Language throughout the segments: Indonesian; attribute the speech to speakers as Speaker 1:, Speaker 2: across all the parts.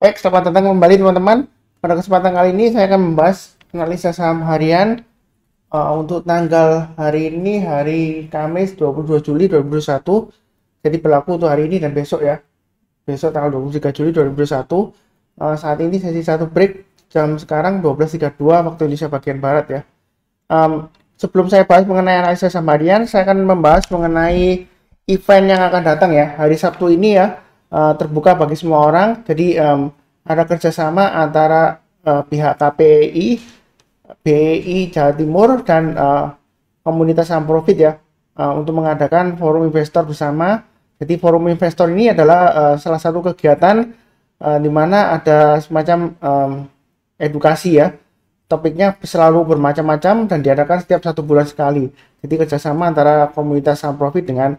Speaker 1: Baik, selamat datang kembali teman-teman. Pada kesempatan kali ini saya akan membahas analisa saham harian untuk tanggal hari ini, hari Kamis 22 Juli 2021. Jadi berlaku untuk hari ini dan besok ya. Besok tanggal 23 Juli 2021. Saat ini sesi 1 break jam sekarang 12.32 waktu Indonesia bagian Barat ya. Sebelum saya bahas mengenai analisa saham harian, saya akan membahas mengenai event yang akan datang ya. Hari Sabtu ini ya. Terbuka bagi semua orang. Jadi ada kerjasama antara pihak KPI, BI Jawa Timur dan komunitas saham profit ya untuk mengadakan forum investor bersama. Jadi forum investor ini adalah salah satu kegiatan di mana ada semacam edukasi ya. Topiknya selalu bermacam-macam dan diadakan setiap 1 bulan sekali. Jadi kerjasama antara komunitas saham profit dengan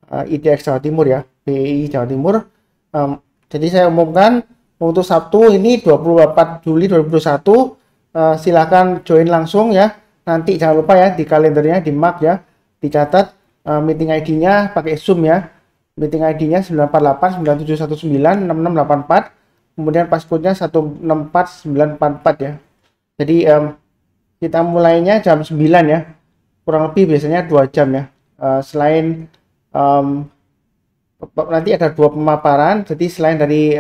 Speaker 1: IDX Jawa Timur ya, BI Jawa Timur. Jadi saya umumkan untuk Sabtu ini 24 Juli 2021, silakan join langsung ya. Nanti jangan lupa ya di kalendernya di mark ya, dicatat meeting ID-nya pakai Zoom ya. Meeting ID-nya 94897196684, kemudian passcode-nya 164944 ya. Jadi kita mulainya jam 9 ya, kurang lebih biasanya 2 jam ya. Selain nanti ada 2 pemaparan, jadi selain dari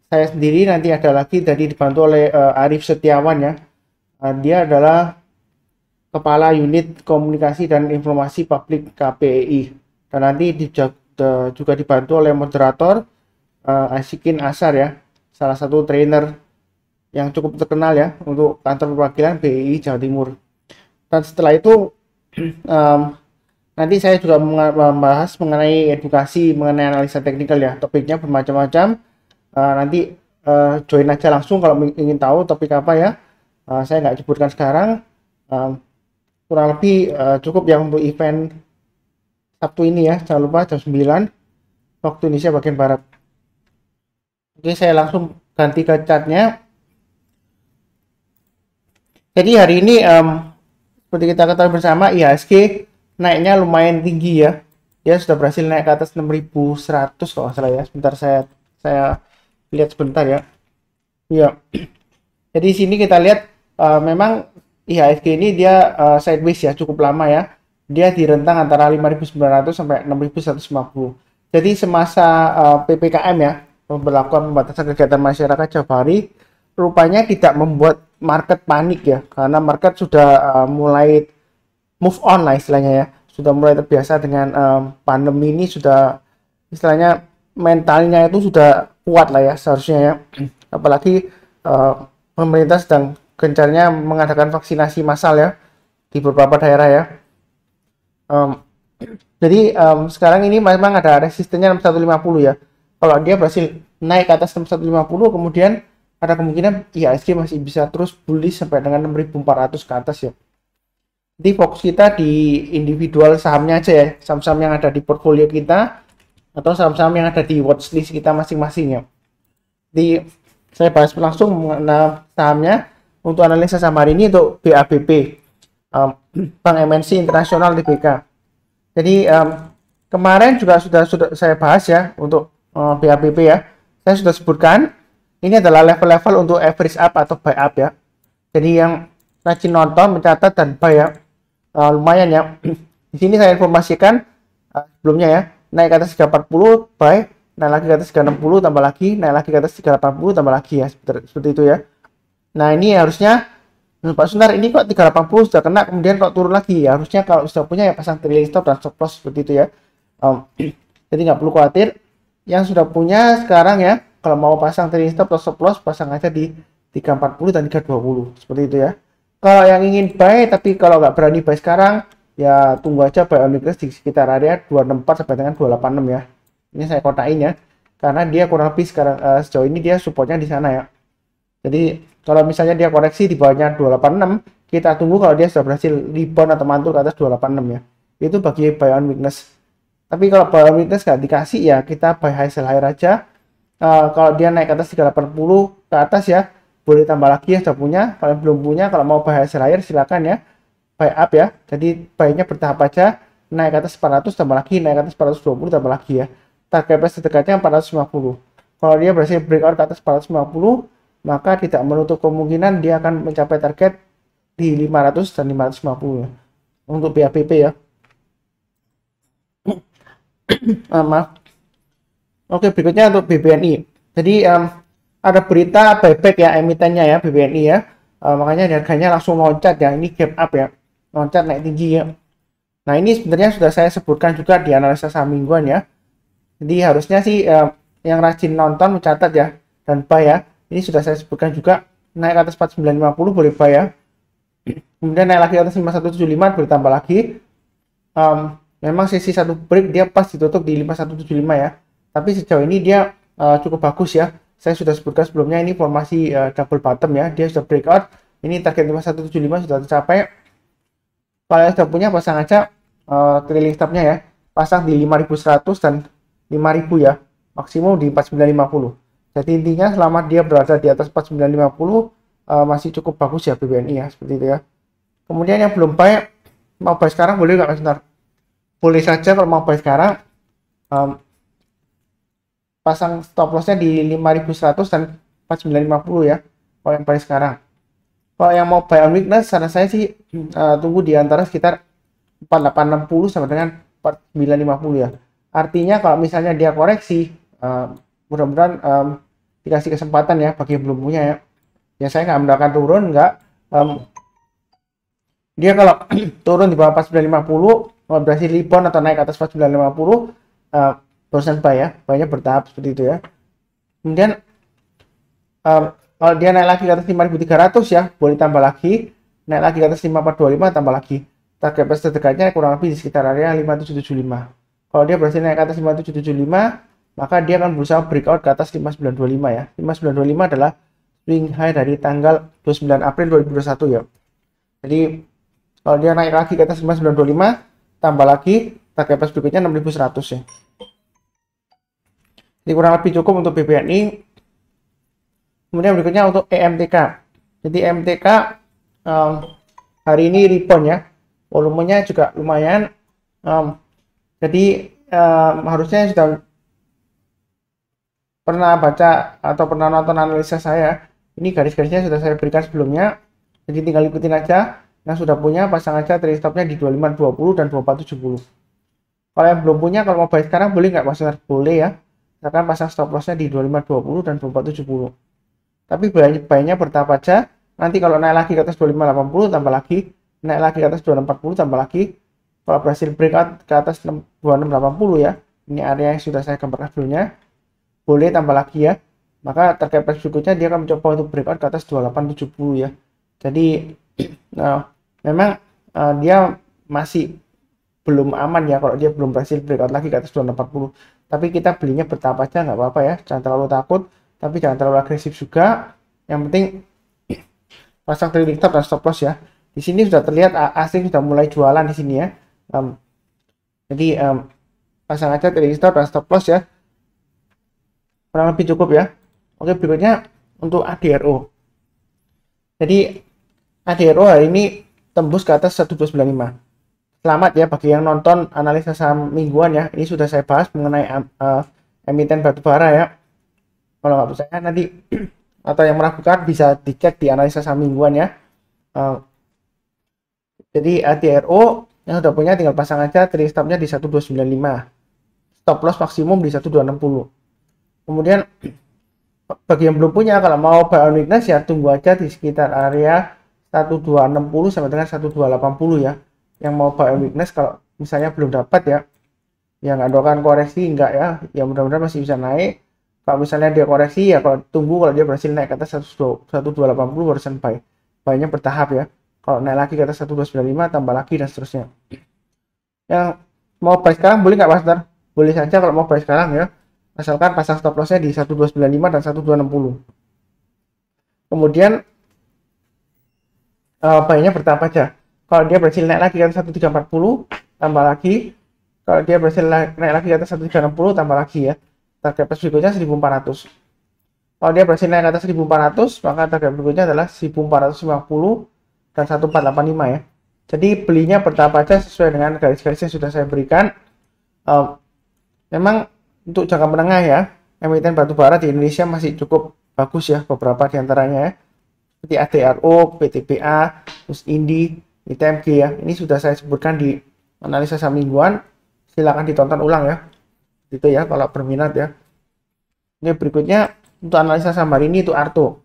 Speaker 1: saya sendiri nanti ada lagi dari dibantu oleh Arif Setiawan ya. Dia adalah Kepala Unit Komunikasi dan Informasi Publik KPI, dan nanti juga dibantu oleh moderator Asikin Asar ya, salah satu trainer yang cukup terkenal ya untuk kantor perwakilan BI Jawa Timur. Dan setelah itu nanti saya juga membahas mengenai edukasi, mengenai analisa teknikal ya. Topiknya bermacam-macam. Nanti join aja langsung kalau ingin tahu topik apa ya. Saya nggak sebutkan sekarang. Kurang lebih cukup ya untuk event Sabtu ini ya. Jangan lupa jam 9 waktu Indonesia bagian Barat. Oke, saya langsung ganti ke chartnya. Jadi hari ini seperti kita ketahui bersama, IHSG naiknya lumayan tinggi ya. Dia sudah berhasil naik ke atas 6.100 kalau nggak salah ya. Sebentar saya lihat sebentar ya. Ya. Jadi di sini kita lihat memang IHSG ini dia sideways ya, cukup lama ya. Dia di rentang antara 5.900 sampai 6.150. Jadi semasa PPKM ya, pemberlakuan pembatasan kegiatan masyarakat Jabari, rupanya tidak membuat market panik ya, karena market sudah mulai move on lah istilahnya ya, sudah mulai terbiasa dengan pandemi ini, sudah istilahnya mentalnya itu sudah kuat lah ya seharusnya ya. Apalagi pemerintah sedang gencarnya mengadakan vaksinasi massal ya di beberapa daerah ya. Jadi sekarang ini memang ada resistennya 6150 ya. Kalau dia berhasil naik ke atas 6150, kemudian ada kemungkinan IHSG masih bisa terus bullish sampai dengan 6.400 ke atas ya. Jadi fokus kita di individual sahamnya aja ya, saham-saham yang ada di portfolio kita atau saham-saham yang ada di watchlist kita masing-masing ya. Jadi saya bahas langsung mengenai sahamnya. Untuk analisa saham hari ini untuk BABP, Bank MNC Internasional Tbk. Jadi kemarin juga sudah saya bahas ya untuk BABP ya. Saya sudah sebutkan ini adalah level-level untuk average up atau buy up ya. Jadi yang rajin nonton, mencatat dan buy ya. Lumayan ya. Di sini saya informasikan sebelumnya ya, naik ke atas 340 buy, naik lagi ke atas 360 tambah lagi, naik lagi ke atas 380 tambah lagi ya, seperti itu ya. Nah ini harusnya Pak Sunar, ini kok 380 sudah kena kemudian kok turun lagi ya. Harusnya kalau sudah punya ya pasang trailing stop dan stop loss seperti itu ya. Jadi nggak perlu khawatir. Yang sudah punya sekarang ya, kalau mau pasang trailing stop atau stop loss, pasang aja di 340 dan 320 seperti itu ya. Kalau yang ingin buy tapi kalau nggak berani buy sekarang, ya tunggu aja buy on weakness di sekitar area 264 sampai dengan 286 ya. Ini saya kotain ya, karena dia kurang lebih sekarang sejauh ini dia supportnya di sana ya. Jadi kalau misalnya dia koreksi di bawahnya 286, kita tunggu kalau dia sudah berhasil rebound atau mantul ke atas 286 ya. Itu bagi buy on weakness. Tapi kalau buy on weakness nggak dikasih ya, kita buy high sell higher aja. Kalau dia naik ke atas 380 ke atas ya, boleh tambah lagi ya sudah punya. Kalau belum punya, kalau mau buy high sell higher silakan ya, buy up ya. Jadi buy-nya bertahap aja, naik ke atas 400 tambah lagi, naik ke atas 420 tambah lagi ya. Target price terdekatnya 450. Kalau dia berhasil breakout ke atas 450, maka tidak menutup kemungkinan dia akan mencapai target di 500 dan 550 ya. Untuk BAPP ya. Maaf. Oke, berikutnya untuk BBNI. Jadi ada berita buyback ya emitennya ya BBNI ya. Makanya harganya langsung loncat ya. Ini gap up ya. Loncat naik tinggi ya. Nah, ini sebenarnya sudah saya sebutkan juga di analisa saham mingguan ya. Jadi harusnya sih yang rajin nonton mencatat ya dan buy ya. Ini sudah saya sebutkan juga, naik ke atas 4950 boleh buy ya. Kemudian naik lagi ke atas 5175 boleh tambah lagi. Memang sesi satu break dia pas ditutup di 5175 ya. Tapi sejauh ini dia cukup bagus ya. Saya sudah sebutkan sebelumnya, ini formasi double bottom ya. Dia sudah breakout. Ini target 5175 sudah tercapai. Kalau yang sudah punya, pasang aja trailing stopnya ya. Pasang di 5100 dan 5000 ya. Maksimum di 4950. Jadi intinya selama dia berada di atas 4950 masih cukup bagus ya BBNI ya, seperti itu ya. Kemudian yang belum buy, mau buy sekarang boleh nggak Mas Nar? Boleh saja kalau mau buy sekarang. Pasang stop lossnya di 5100 dan 4950 ya kalau yang buy sekarang. Kalau yang mau buy on weakness, saran saya sih tunggu di antara sekitar 4860 sampai dengan 4950 ya. Artinya kalau misalnya dia koreksi, mudah-mudahan dikasih kesempatan ya bagi yang belum punya ya. Ya saya nggak mendoakan turun, nggak. Dia kalau turun di bawah 4950, kalau berhasil rebound atau naik ke atas 4950, barusan buy ya, buy-nya bertahap seperti itu ya. Kemudian kalau dia naik lagi ke atas 5300 ya, boleh tambah lagi. Naik lagi ke atas 5425, tambah lagi. Target price terdekatnya kurang lebih di sekitar area 5775. Kalau dia berhasil naik ke atas 5775, maka dia akan berusaha breakout ke atas 5925 ya. 5925 adalah swing high dari tanggal 29 April 2021 ya. Jadi kalau dia naik lagi ke atas 5925, tambah lagi target price berikutnya 6100 ya. Jadi kurang lebih cukup untuk BBNI. Kemudian berikutnya untuk EMTK. Jadi EMTK hari ini rebound ya. Volumenya juga lumayan. Jadi harusnya sudah pernah baca atau pernah nonton analisa saya. Ini garis-garisnya sudah saya berikan sebelumnya. Jadi tinggal ikutin aja. Yang sudah punya, pasang aja trailing stopnya di 2520 dan 2470. Kalau yang belum punya, kalau mau buy sekarang boleh nggak Mas? Boleh ya. Misalkan pasang stop lossnya di 2520 dan 2470. Tapi buy-nya bertahap aja. Nanti kalau naik lagi ke atas 2580 tambah lagi, naik lagi ke atas 2640 tambah lagi. Kalau berhasil breakout ke atas 2680 ya, ini area yang sudah saya gambarkan sebelumnya, boleh tambah lagi ya. Maka target price berikutnya dia akan mencoba untuk breakout ke atas 2870 ya. Jadi memang dia masih belum aman ya kalau dia belum berhasil breakout lagi ke atas 2640. Tapi kita belinya bertahap aja, nggak apa-apa ya, jangan terlalu takut, tapi jangan terlalu agresif juga. Yang penting pasang trailing stop dan stop loss ya. Di sini sudah terlihat asing sudah mulai jualan di sini ya. Jadi pasang aja trailing stop dan stop loss ya. Kurang lebih cukup ya. Oke, berikutnya untuk ADRO. Jadi ADRO hari ini tembus ke atas 1295. Selamat ya bagi yang nonton analisa saham mingguan ya. Ini sudah saya bahas mengenai emiten batubara ya. Kalau nggak percaya nanti atau yang meragukan bisa dicek di analisa saham mingguan ya. Jadi ADRO yang sudah punya tinggal pasang aja trailing stopnya di 1295. Stop loss maksimum di 1260. Kemudian bagi yang belum punya, kalau mau buy on weakness ya tunggu aja di sekitar area 1260 sampai dengan 1280 ya. Yang mau buy on weakness kalau misalnya belum dapat ya, yang nggak doakan koreksi enggak ya mudah-mudahan masih bisa naik. Kalau misalnya dia koreksi ya kalau tunggu, kalau dia berhasil naik ke atas 1280 barusan buy. Buy-nya bertahap ya. Kalau naik lagi ke atas 1295 tambah lagi dan seterusnya. Yang mau buy sekarang boleh nggak Mas Dar? Boleh saja kalau mau buy sekarang ya. Asalkan pasang stop lossnya di 1295 dan 1260. Kemudian buy-nya bertahap aja. Kalau dia berhasil naik lagi ke atas 1340 tambah lagi. Kalau dia berhasil naik lagi ke atas 1360 tambah lagi ya. Target price berikutnya 1400. Kalau dia berhasil naik ke atas 1400, maka target berikutnya adalah 1450 dan 1485 ya. Jadi belinya bertahap aja sesuai dengan garis-garis yang sudah saya berikan. Memang untuk jangka menengah ya, emiten batu bara di Indonesia masih cukup bagus ya, beberapa diantaranya ya, seperti ADRO, PTBA, terus INDI, ITMG ya. Ini sudah saya sebutkan di analisa saham mingguan, silakan ditonton ulang ya, gitu ya kalau berminat ya. Ini berikutnya untuk analisa saham hari ini itu Arto.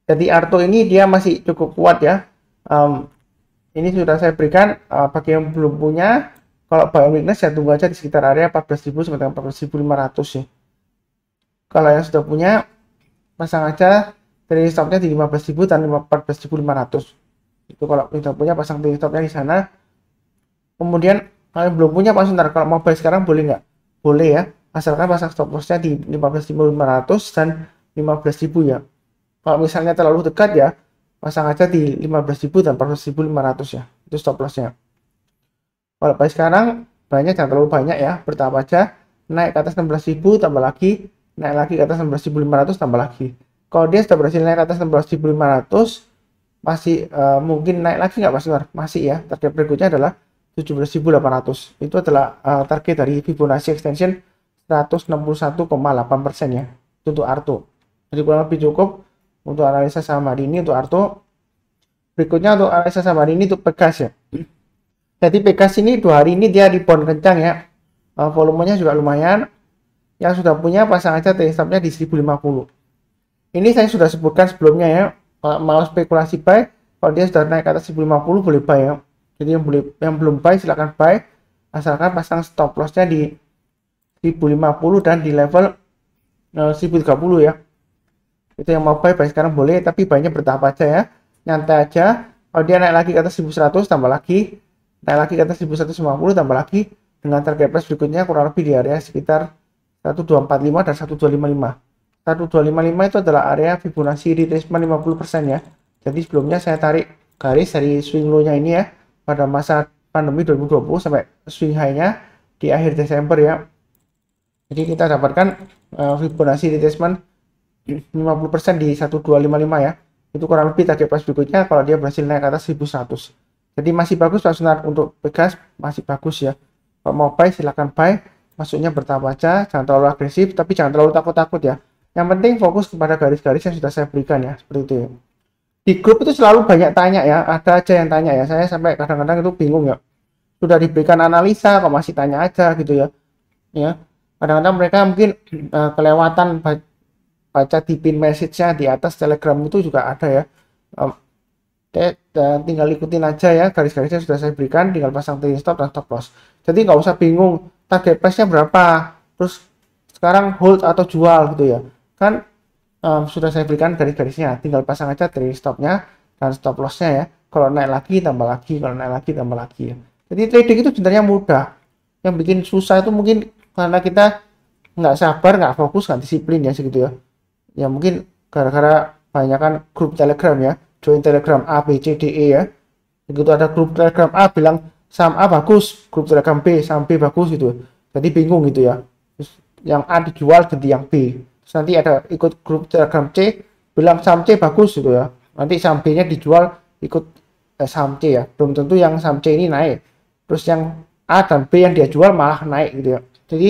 Speaker 1: Jadi Arto ini dia masih cukup kuat ya. Ini sudah saya berikan, bagi yang belum punya, kalau buy on weakness ya tunggu aja di sekitar area 14.000 sampai dengan 14.500 ya. Kalau yang sudah punya, pasang aja trailing stopnya di 15.000 dan 14.500. Itu kalau sudah punya, pasang trailing stopnya di sana. Kemudian kalau yang belum punya pasang ntar, kalau mau buy sekarang boleh nggak? Boleh ya, asalkan pasang stop lossnya di 15.500 dan 15.000 ya. Kalau misalnya terlalu dekat ya, pasang aja di 15.000 dan 14.500 ya, itu stop lossnya. Kalau buy sekarang, banyak jangan terlalu banyak ya, bertahap aja, naik ke atas 16.000 tambah lagi, naik lagi ke atas 16.500 tambah lagi. Kalau dia sudah berhasil naik ke atas 16.500, masih mungkin naik lagi nggak Mas Nur? Masih ya, target berikutnya adalah 17.800. Itu adalah target dari Fibonacci extension 161,8% ya, itu untuk Arto. Jadi kurang lebih cukup untuk analisa saham hari ini untuk Arto. Berikutnya untuk analisa saham hari ini untuk Pegas ya. Jadi Pegas ini 2 hari ini dia rebound kencang ya. Volumenya juga lumayan. Yang sudah punya pasang aja trailing stopnya di 1050. Ini saya sudah sebutkan sebelumnya ya. Kalau mau spekulasi buy, kalau dia sudah naik ke atas 1050 boleh buy ya. Jadi yang belum buy silakan buy, asalkan pasang stop lossnya di 1050 dan di level 1030 ya. Itu yang mau buy sekarang boleh, tapi buynya bertahap aja ya, nyantai aja. Kalau dia naik lagi ke atas 1100 tambah lagi, naik lagi ke atas 1150 tambah lagi, dengan target price berikutnya kurang lebih di area sekitar 1245 dan 1255. 1255 itu adalah area Fibonacci retracement 50% ya. Jadi sebelumnya saya tarik garis dari swing low-nya ini ya, pada masa pandemi 2020 sampai swing high-nya di akhir Desember ya. Jadi kita dapatkan Fibonacci retracement 50% di 1255 ya. Itu kurang lebih target price berikutnya kalau dia berhasil naik ke atas 1100. Jadi masih bagus Pak Sunar, untuk Pegas masih bagus ya. Kalau mau buy silahkan buy, masuknya bertahap aja, jangan terlalu agresif tapi jangan terlalu takut-takut ya. Yang penting fokus kepada garis-garis yang sudah saya berikan ya, seperti itu ya. Di grup itu selalu banyak tanya ya, ada aja yang tanya ya, saya sampai kadang-kadang itu bingung ya. Sudah diberikan analisa kok masih tanya aja gitu ya. Ya, kadang-kadang mereka mungkin kelewatan baca di pin message-nya di atas Telegram itu juga ada ya. Tinggal ikutin aja ya, garis-garisnya sudah saya berikan, tinggal pasang trailing stop dan stop loss. Jadi nggak usah bingung target price-nya berapa, terus sekarang hold atau jual gitu ya. Kan sudah saya berikan garis-garisnya, tinggal pasang aja trailing stopnya dan stop lossnya ya. Kalau naik lagi tambah lagi, kalau naik lagi tambah lagi ya. Jadi trading itu sebenarnya mudah, yang bikin susah itu mungkin karena kita nggak sabar, nggak fokus, nggak disiplin ya segitu ya. Ya mungkin gara-gara banyak kan grup Telegram ya, join Telegram A, B, C, D, E ya. Begitu ada grup Telegram A bilang saham A bagus, grup Telegram B saham B bagus gitu, jadi bingung gitu ya. Terus yang A dijual ganti yang B, terus nanti ada ikut grup Telegram C bilang saham C bagus gitu ya, nanti saham B nya dijual ikut saham C ya, belum tentu yang saham C ini naik, terus yang A dan B yang dia jual malah naik gitu ya. Jadi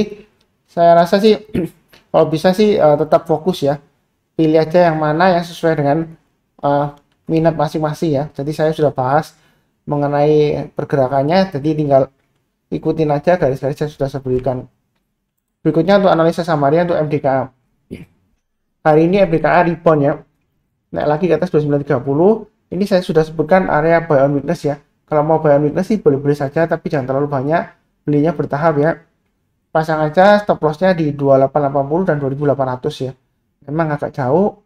Speaker 1: saya rasa sih kalau bisa sih tetap fokus ya, pilih aja yang mana yang sesuai dengan minat masing-masing ya. Jadi saya sudah bahas mengenai pergerakannya, jadi tinggal ikutin aja garis-garis yang sudah saya berikan. Berikutnya untuk analisa samaria untuk MDKA. Hari ini MDKA rebound ya, naik lagi ke atas 2930. Ini saya sudah sebutkan area buy on weakness ya. Kalau mau buy on weakness sih boleh-boleh saja, tapi jangan terlalu banyak, belinya bertahap ya. Pasang aja stop lossnya di 2880 dan 2800 ya. Memang agak jauh.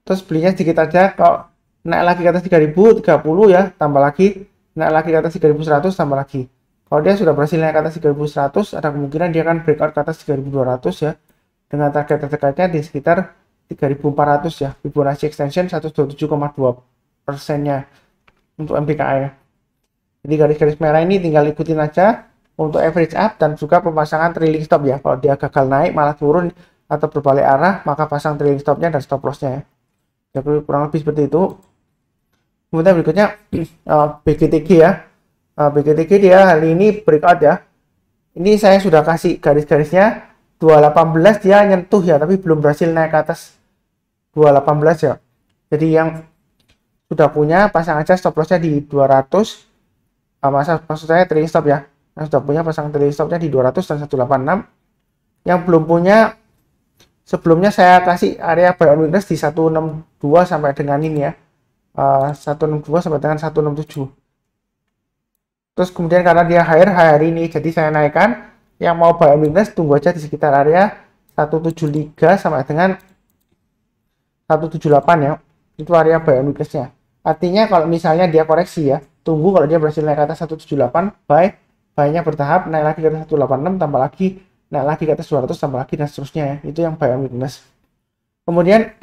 Speaker 1: Terus belinya sedikit aja, kalau naik lagi ke atas 3030 ya, tambah lagi, naik lagi ke atas 3100 tambah lagi. Kalau dia sudah berhasil naik ke atas 3100, ada kemungkinan dia akan breakout ke atas 3200 ya, dengan target terdekatnya di sekitar 3400 ya, Fibonacci extension 127,2%-nya untuk MDKA ya. Jadi garis-garis merah ini tinggal ikutin aja untuk average up dan juga pemasangan trailing stop ya. Kalau dia gagal naik malah turun atau berbalik arah, maka pasang trailing stopnya dan stop lossnya ya. Jadi kurang lebih seperti itu. Kemudian berikutnya BGTG ya. BGTG dia hari ini breakout ya. Ini saya sudah kasih garis-garisnya 218 dia nyentuh ya, tapi belum berhasil naik ke atas 218 ya. Jadi yang sudah punya pasang aja stop lossnya di 200. Maksud saya trailing stop ya. Yang sudah punya pasang trailing stopnya di 200 dan 186. Yang belum punya, sebelumnya saya kasih area buy on weakness di 162 sampai dengan ini ya. 162 sampai dengan 167. Terus kemudian karena dia higher hari ini, jadi saya naikkan. Yang mau buy on weakness tunggu aja di sekitar area 173 sampai dengan 178 ya. Itu area buy on weakness-nya. Artinya kalau misalnya dia koreksi ya, tunggu kalau dia berhasil naik ke atas 178, buy-nya bertahap, naik lagi ke atas 186, tambah lagi, naik lagi ke atas 200, tambah lagi, dan seterusnya ya. Itu yang buy on weakness. Kemudian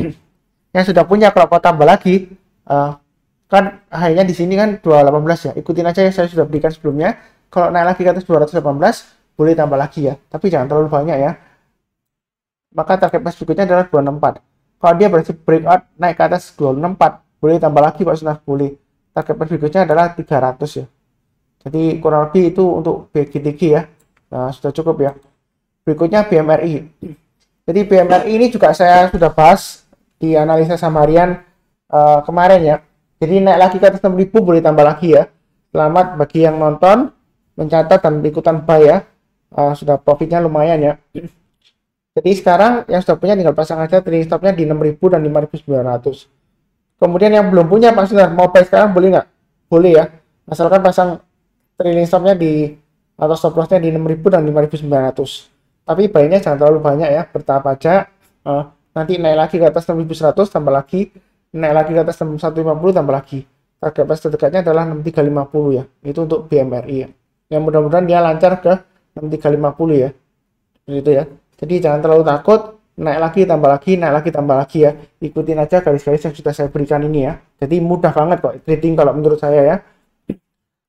Speaker 1: yang sudah punya kalau mau tambah lagi, kan high-nya di sini kan 218 ya. Ikutin aja yang saya sudah berikan sebelumnya. Kalau naik lagi ke atas 218, boleh tambah lagi ya. Tapi jangan terlalu banyak ya. Maka target price berikutnya adalah 264. Kalau dia berhasil breakout naik ke atas 264, boleh tambah lagi Pak Sunar, boleh. Target price berikutnya adalah 300 ya. Jadi kurang lebih itu untuk BGTG ya. Nah, sudah cukup ya. Berikutnya BMRI. Jadi BMRI ini juga saya sudah bahas di analisa samarian kemarin ya. Jadi naik lagi ke atas 6.000 boleh tambah lagi ya. Selamat bagi yang nonton, mencatat dan ikutan buy ya. Sudah profitnya lumayan ya. Jadi sekarang yang sudah punya tinggal pasang aja trailing stopnya di 6.000 dan 5.900. Kemudian yang belum punya Pak Sunar, mau buy sekarang boleh nggak? Boleh ya. Asalkan pasang trailing stopnya di atau stop lossnya di 6.000 dan 5.900. Tapi buy-nya jangan terlalu banyak ya, bertahap aja. Nanti naik lagi ke atas 6.100 tambah lagi, naik lagi ke atas 150 tambah lagi. Target price terdekatnya adalah 6350 ya. Itu untuk BMRI ya. Yang mudah-mudahan dia lancar ke 6350 ya. Begitu ya. Jadi jangan terlalu takut, naik lagi tambah lagi, naik lagi tambah lagi ya. Ikutin aja garis-garis yang sudah saya berikan ini ya. Jadi mudah banget kok trading kalau menurut saya ya.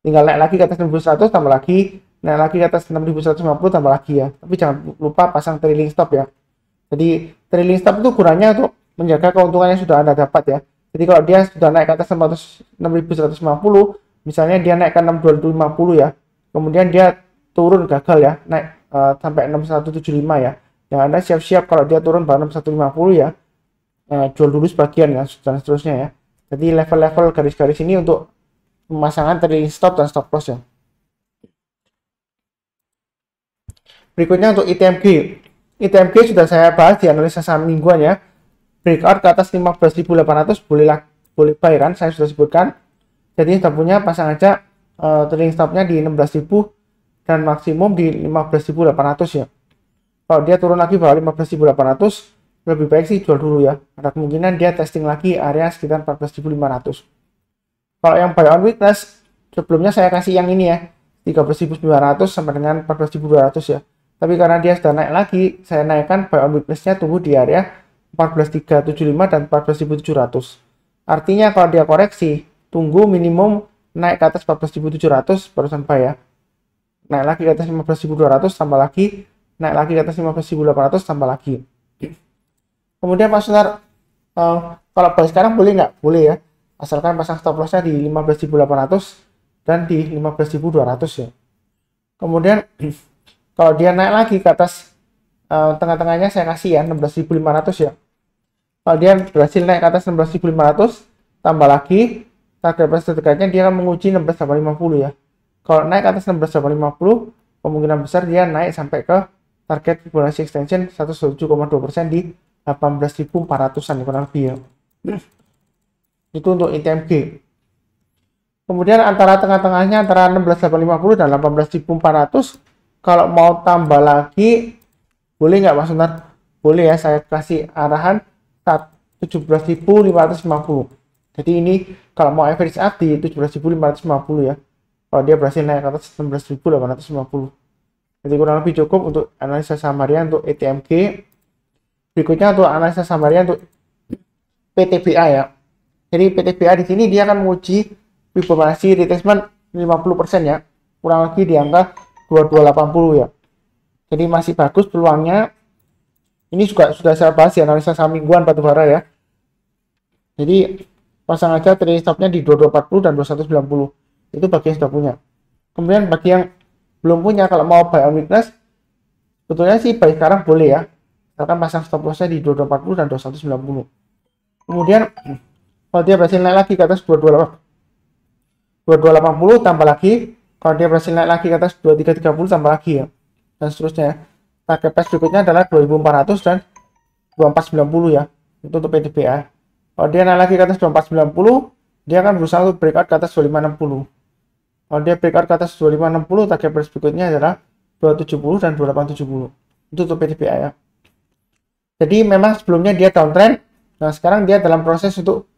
Speaker 1: Tinggal naik lagi ke atas 6.100 tambah lagi, naik lagi ke atas 6.150 tambah lagi ya. Tapi jangan lupa pasang trailing stop ya. Jadi trailing stop itu gunanya untuk menjaga keuntungan yang sudah Anda dapat ya. Jadi kalau dia sudah naik ke atas 6.150, misalnya dia naik ke 6.250 ya, kemudian dia turun gagal ya, naik sampai 6175 ya. Yang Anda siap-siap kalau dia turun ke 6150 ya, jual dulu sebagian ya, dan seterusnya ya. Jadi level-level garis-garis ini untuk pemasangan trailing stop dan stop loss ya. Berikutnya untuk ITMG. ITMG sudah saya bahas di analisa saham mingguan ya. Breakout ke atas 15.800 boleh buy kan, saya sudah sebutkan. Jadi sudah punya pasang aja trailing stopnya di 16.000 dan maksimum di 15.800 ya. Kalau dia turun lagi bawah 15.800, lebih baik sih jual dulu ya. Ada kemungkinan dia testing lagi area sekitar 14.500. Kalau yang buy on weakness, sebelumnya saya kasih yang ini ya, 13.900 sampai dengan 14.200 ya. Tapi karena dia sudah naik lagi, saya naikkan buy on weakness-nya tunggu di area 14.375 dan 14.700. Artinya kalau dia koreksi, tunggu minimum naik ke atas 14.700 barusan buy ya. Naik lagi ke atas 15.200 tambah lagi, naik lagi ke atas 15.800 tambah lagi. Kemudian Pak Sunar, kalau buy sekarang boleh nggak? Boleh ya. Asalkan pasang stop lossnya di 15.800 dan di 15.200 ya. Kemudian kalau dia naik lagi ke atas tengah-tengahnya saya kasih ya 16.500 ya. Kalau dia berhasil naik ke atas 16.500 tambah lagi, target price terdekatnya dia akan menguji 16.850 ya. Kalau naik ke atas 16.850, kemungkinan besar dia naik sampai ke target Fibonacci extension 107,2% di 18.400an kurang lebih ya. Itu untuk ITMG. Kemudian antara tengah-tengahnya antara 16.850 dan 18.400, kalau mau tambah lagi boleh nggak Mas Sunar? Boleh ya, saya kasih arahan 17.550. Jadi ini kalau mau average up di 17.550 ya. Kalau dia berhasil naik ke atas 16.850. Jadi kurang lebih cukup untuk analisa samarian untuk ETMG. Berikutnya untuk analisa samarian untuk PTBA ya. Jadi PTBA di sini dia akan menguji Fibonacci retracement 50% ya. Kurang lebih di angka 2280 ya. Jadi masih bagus peluangnya. Ini juga sudah saya bahas di analisa saham mingguan batubara ya. Jadi pasang aja trailing stopnya di 2240 dan 2190. Itu bagi yang sudah punya. Kemudian bagi yang belum punya, kalau mau buy on weakness sebetulnya sih buy sekarang boleh ya, misalkan pasang stop lossnya di 2240 dan 2190. Kemudian kalau dia berhasil naik lagi ke atas 2280 tambah lagi, kalau dia berhasil naik lagi ke atas 2330 tambah lagi ya, dan seterusnya. Target price berikutnya adalah 2400 dan 2490 ya, itu untuk PTBA. Kalau dia naik lagi ke atas 2490, dia akan berusaha untuk breakout ke atas 2560. Kalau dia breakout ke atas 2560, target price berikutnya adalah 270 dan 2870. Itu untuk PTBA ya. Jadi memang sebelumnya dia downtrend, nah sekarang dia dalam proses untuk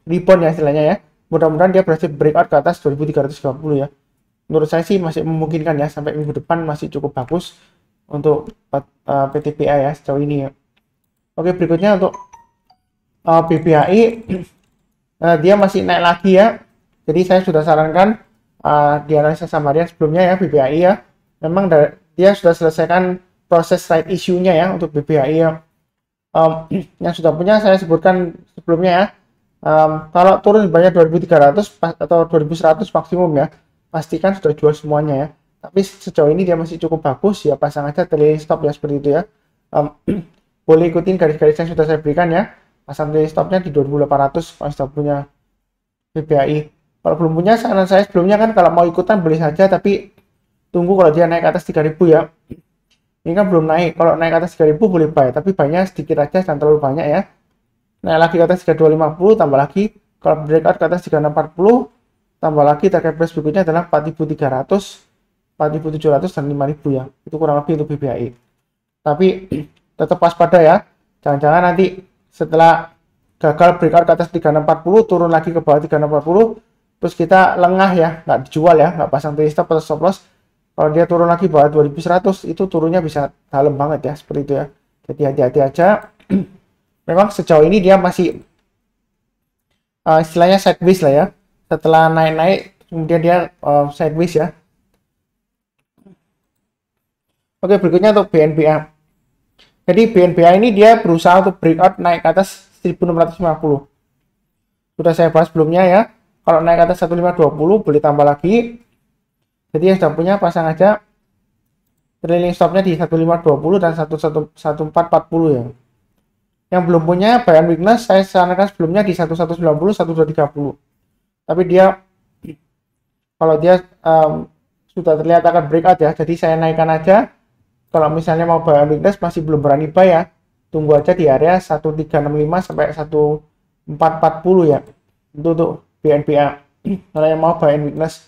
Speaker 1: rebound ya istilahnya ya. Mudah-mudahan dia berhasil breakout ke atas 2350 ya. Menurut saya sih masih memungkinkan ya, sampai minggu depan masih cukup bagus untuk PTBA ya sejauh ini ya. Oke, berikutnya untuk BBHI dia masih naik lagi ya. Jadi saya sudah sarankan di analisa Samarian sebelumnya ya, BBHI ya. Memang dia sudah selesaikan proses right issue-nya ya untuk BBHI ya. Yang sudah punya saya sebutkan sebelumnya ya. Kalau turun banyak 2300 atau 2100 maksimum ya, pastikan sudah jual semuanya ya. Tapi sejauh ini dia masih cukup bagus ya, pasang aja trailing stop ya seperti itu ya. Boleh ikutin garis-garis yang sudah saya berikan ya. Pasang trailing stopnya di 2800 kalau sudah punya BBHI. Kalau belum punya, saran saya sebelumnya kan kalau mau ikutan beli saja, tapi tunggu kalau dia naik ke atas 3000 ya. Ini kan belum naik, kalau naik ke atas 3000 boleh buy, tapi banyak sedikit aja, jangan terlalu banyak ya. Naik lagi ke atas 3250, tambah lagi. Kalau breakout ke atas 3640, tambah lagi. Target price berikutnya adalah 4300, 4700 dan 5000 ya. Itu kurang lebih untuk BBHI. Tapi tetap waspada ya, jangan-jangan nanti setelah gagal breakout ke atas 3640 turun lagi ke bawah 3640, terus kita lengah ya, nggak dijual ya, nggak pasang trailing stop atau stop loss. Kalau dia turun lagi bawah 2100, itu turunnya bisa dalam banget ya, seperti itu ya. Jadi hati-hati aja. Memang sejauh ini dia masih istilahnya sideways lah ya. Setelah naik-naik kemudian dia sideways ya. Oke, berikutnya untuk BNBA. Jadi BNBA ini dia berusaha untuk breakout naik ke atas 1650. Sudah saya bahas sebelumnya ya. Kalau naik ke atas 1520 boleh tambah lagi. Jadi yang sudah punya pasang aja trailing stopnya di 1520 dan 1440 ya. Yang belum punya buy on weakness saya sarankan sebelumnya di 1190, 1230. Tapi dia kalau dia sudah terlihat akan breakout ya, jadi saya naikkan aja. Kalau misalnya mau buy on weakness masih belum berani buy ya, tunggu aja di area 1365 sampai 1440 ya. Itu untuk BNBA. Kalau yang mau buy on weakness,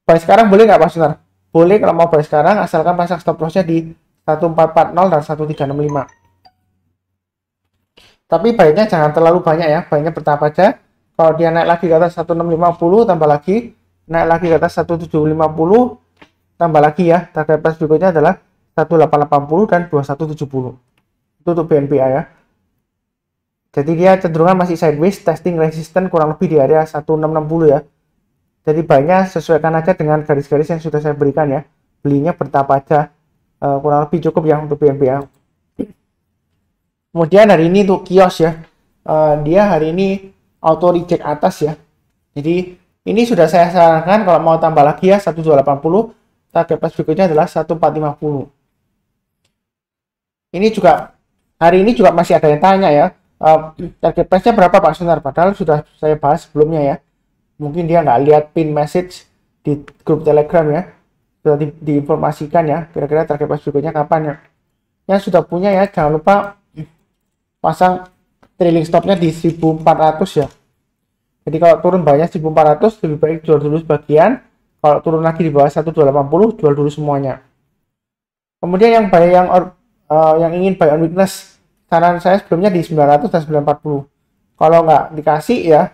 Speaker 1: buy sekarang boleh nggak Pak Sunar? Boleh kalau mau buy sekarang, asalkan pasang stop lossnya di 1440 dan 1365. Tapi baiknya jangan terlalu banyak ya, baiknya bertahap aja. Kalau dia naik lagi ke atas 1650 tambah lagi, naik lagi ke atas 1750 tambah lagi ya. Target price berikutnya adalah 1880 dan 2170. Itu untuk BNBA ya. Jadi dia cenderungan masih sideways, testing resisten kurang lebih di area 1660 ya. Jadi baiknya sesuaikan aja dengan garis-garis yang sudah saya berikan ya. Belinya bertahap aja, kurang lebih cukup ya untuk BNBA. Kemudian hari ini untuk kios ya, dia hari ini auto reject atas ya. Jadi ini sudah saya sarankan kalau mau tambah lagi ya 1280, target price berikutnya adalah 1450. Ini juga hari ini juga masih ada yang tanya ya, target price-nya berapa Pak Sunar? Padahal sudah saya bahas sebelumnya ya. Mungkin dia nggak lihat pin message di grup Telegram ya, sudah diinformasikan ya kira-kira target price berikutnya kapan ya. Yang sudah punya ya jangan lupa pasang trailing stopnya di 1400 ya. Jadi kalau turun banyak 1400 lebih baik jual dulu sebagian. Kalau turun lagi di bawah 1280 jual dulu semuanya. Kemudian yang buy yang ingin buy on weakness, saran saya sebelumnya di 900 dan 940. Kalau nggak dikasih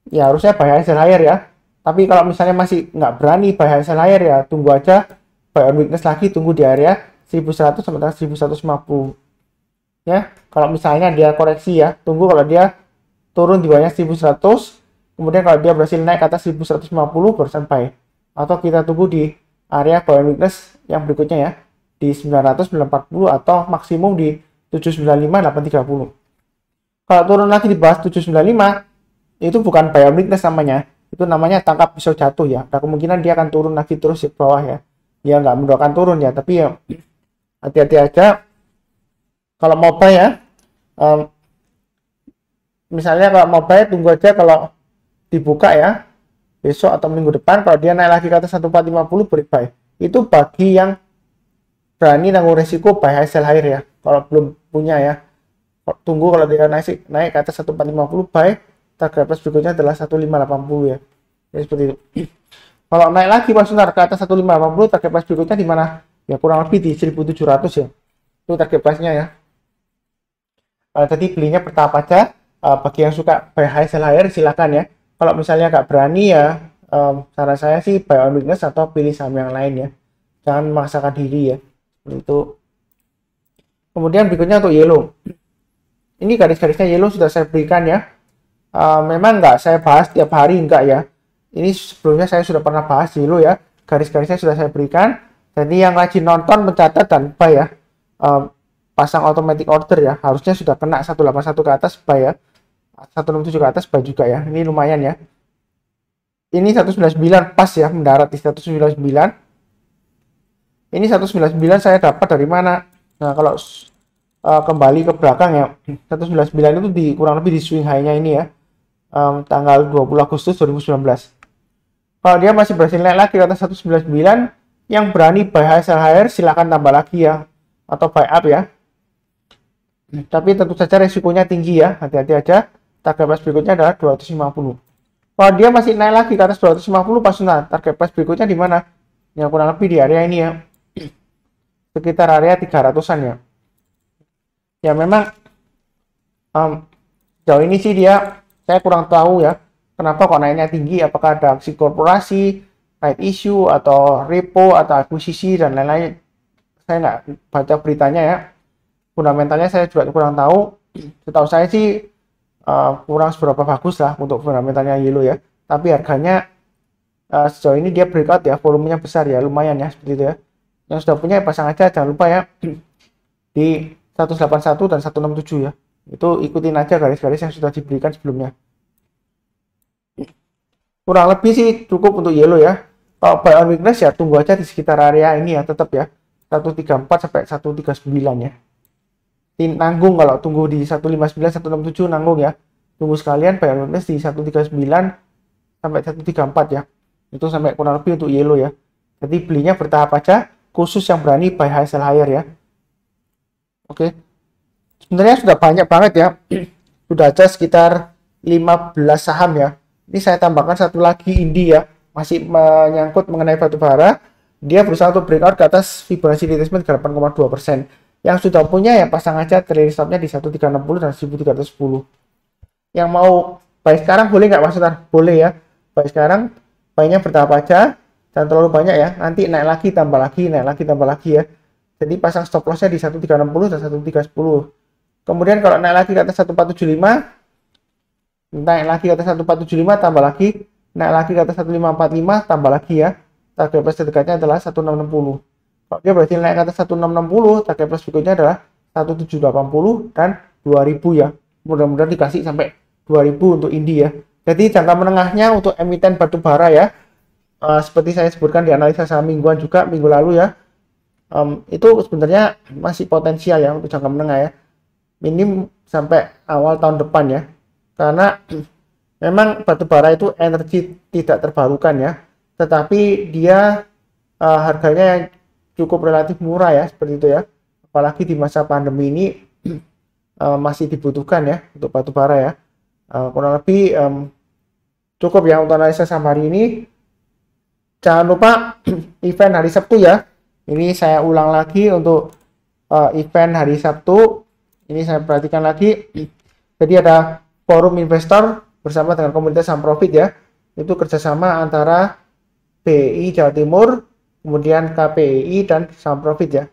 Speaker 1: ya harusnya buy high sell higher ya. Tapi kalau misalnya masih nggak berani buy high sell higher ya tunggu aja buy on weakness lagi, tunggu di area 1100 sampai 1150. Ya, kalau misalnya dia koreksi ya, tunggu kalau dia turun di bawahnya 1100, kemudian kalau dia berhasil naik ke atas 1150 baru buy. Atau kita tunggu di area buy on weakness yang berikutnya ya, di 900, 940 atau maksimum di 795, 830. Kalau turun lagi di bawah 795, itu bukan buy on weakness namanya, itu namanya tangkap pisau jatuh ya. Ada kemungkinan dia akan turun lagi terus di bawah ya. Ya nggak mendoakan turun ya, tapi ya hati-hati aja kalau mau buy ya. Misalnya kalau mau buy tunggu aja kalau dibuka ya besok atau minggu depan, kalau dia naik lagi ke atas 1450 boleh buy. Itu bagi yang berani tanggung resiko buy high sell higher ya. Kalau belum punya ya, tunggu kalau dia naik ke atas 1450 buy. Target price berikutnya adalah 1580 ya. Jadi seperti itu. Kalau naik lagi Mas Sunar ke atas 1580, target price berikutnya di mana? Ya kurang lebih di 1700 ya. Itu target price-nya ya. Tadi belinya bertahap aja. Bagi yang suka buy high sell higher silakan ya. Kalau misalnya nggak berani ya, saran saya sih buy on weakness atau pilih saham yang lain ya. Jangan memaksakan diri ya. Seperti itu. Kemudian berikutnya untuk yellow. Ini garis-garisnya yellow sudah saya berikan ya. Memang nggak saya bahas tiap hari, enggak ya. Ini sebelumnya saya sudah pernah bahas yellow ya. Garis-garisnya sudah saya berikan. Jadi yang rajin nonton, mencatat dan buy ya. Pasang automatic order ya. Harusnya sudah kena 181 ke atas buy ya. 167 ke atas buy juga ya. Ini lumayan ya. Ini 199 pas ya, mendarat di 199. Ini 199 saya dapat dari mana? Nah, kalau kembali ke belakang ya, 199 itu kurang lebih di swing high-nya ini ya. Tanggal 20 Agustus 2019. Kalau dia masih berhasil naik lagi ke atas 199, yang berani buy high sell higher silahkan tambah lagi ya, atau buy up ya. Tapi tentu saja resikonya tinggi ya, hati-hati aja. Target price berikutnya adalah 250. Kalau dia masih naik lagi ke atas 250 pas target price berikutnya di mana? Yang kurang lebih di area ini ya, sekitar area 300-an ya. Ya memang jauh ini sih saya kurang tahu ya kenapa kok naiknya tinggi, apakah ada aksi korporasi, right issue atau repo atau akuisisi dan lain-lain. Saya nggak baca beritanya ya, fundamentalnya saya juga kurang tahu. Setahu saya sih kurang seberapa bagus lah untuk fundamentalnya yellow ya, tapi harganya sejauh ini dia breakout ya, volumenya besar ya, lumayan ya seperti itu ya. Yang sudah punya pasang aja, jangan lupa ya di 181 dan 167 ya. Itu ikutin aja garis-garis yang sudah diberikan sebelumnya. Kurang lebih sih cukup untuk yellow ya. Kalau buy on weakness ya tunggu aja di sekitar area ini ya, tetap ya 134 sampai 139 ya. Nanggung kalau tunggu di 159 167 nanggung ya. Tunggu sekalian buy on weakness di 139 sampai 134 ya. Itu sampai kurang lebih untuk yellow ya. Jadi belinya bertahap aja, khusus yang berani buy high sell higher ya. Oke. Sebenarnya sudah banyak banget ya. Sudah aja sekitar 15 saham ya. Ini saya tambahkan satu lagi India, masih menyangkut mengenai batubara. Dia berusaha untuk breakout ke atas Fibonacci retracement 8,2%. Yang sudah punya ya pasang aja trailing stopnya di 1360 dan 1310. Yang mau buy sekarang boleh nggak Mas Sutar? Boleh ya. Buy sekarang, buy-nya bertahap aja, jangan terlalu banyak ya. Nanti naik lagi tambah lagi, naik lagi tambah lagi ya. Jadi pasang stop loss-nya di 1360 dan 1310. Kemudian kalau naik lagi ke atas 1475, naik lagi ke atas 1475 tambah lagi, naik lagi ke atas 1545 tambah lagi ya. Target price terdekatnya adalah 1660. Kalau dia berarti naik ke atas 1660, target price berikutnya adalah 1780 dan 2000 ya. Mudah-mudahan dikasih sampai 2000 untuk India. Jadi jangka menengahnya untuk emiten batubara ya. Seperti saya sebutkan di analisa saham mingguan juga minggu lalu ya. Itu sebenarnya masih potensial ya untuk jangka menengah ya, minim sampai awal tahun depan ya, karena memang batubara itu energi tidak terbarukan ya, tetapi dia harganya yang cukup relatif murah ya, seperti itu ya, apalagi di masa pandemi ini masih dibutuhkan ya untuk batubara ya. Kurang lebih cukup ya untuk analisa saham hari ini. Jangan lupa event hari Sabtu ya. Ini saya ulang lagi untuk event hari Sabtu. Ini saya perhatikan lagi. Jadi ada forum investor bersama dengan komunitas saham profit ya. Itu kerjasama antara BI Jawa Timur, kemudian KPI dan saham profit ya.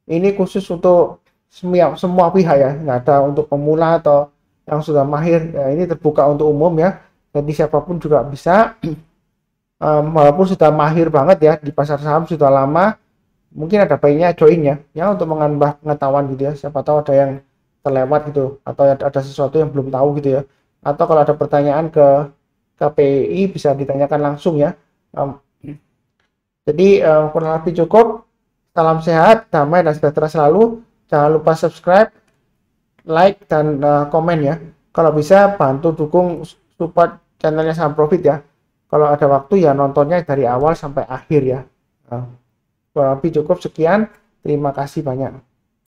Speaker 1: Ini khusus untuk semua pihak ya. Nggak ada untuk pemula atau yang sudah mahir. Ya, ini terbuka untuk umum ya. Jadi siapapun juga bisa. Walaupun sudah mahir banget ya di pasar saham, sudah lama, mungkin ada baiknya join ya untuk menambah pengetahuan gitu ya. Siapa tahu ada yang terlewat gitu, atau ada sesuatu yang belum tahu gitu ya, atau kalau ada pertanyaan ke KPI bisa ditanyakan langsung ya. Jadi kurang lebih cukup. Salam sehat, damai dan sejahtera selalu. Jangan lupa subscribe, like, dan komen ya. Kalau bisa bantu dukung support channelnya Saham Profit ya. Kalau ada waktu ya nontonnya dari awal sampai akhir ya. Kurang lebih cukup sekian. Terima kasih banyak.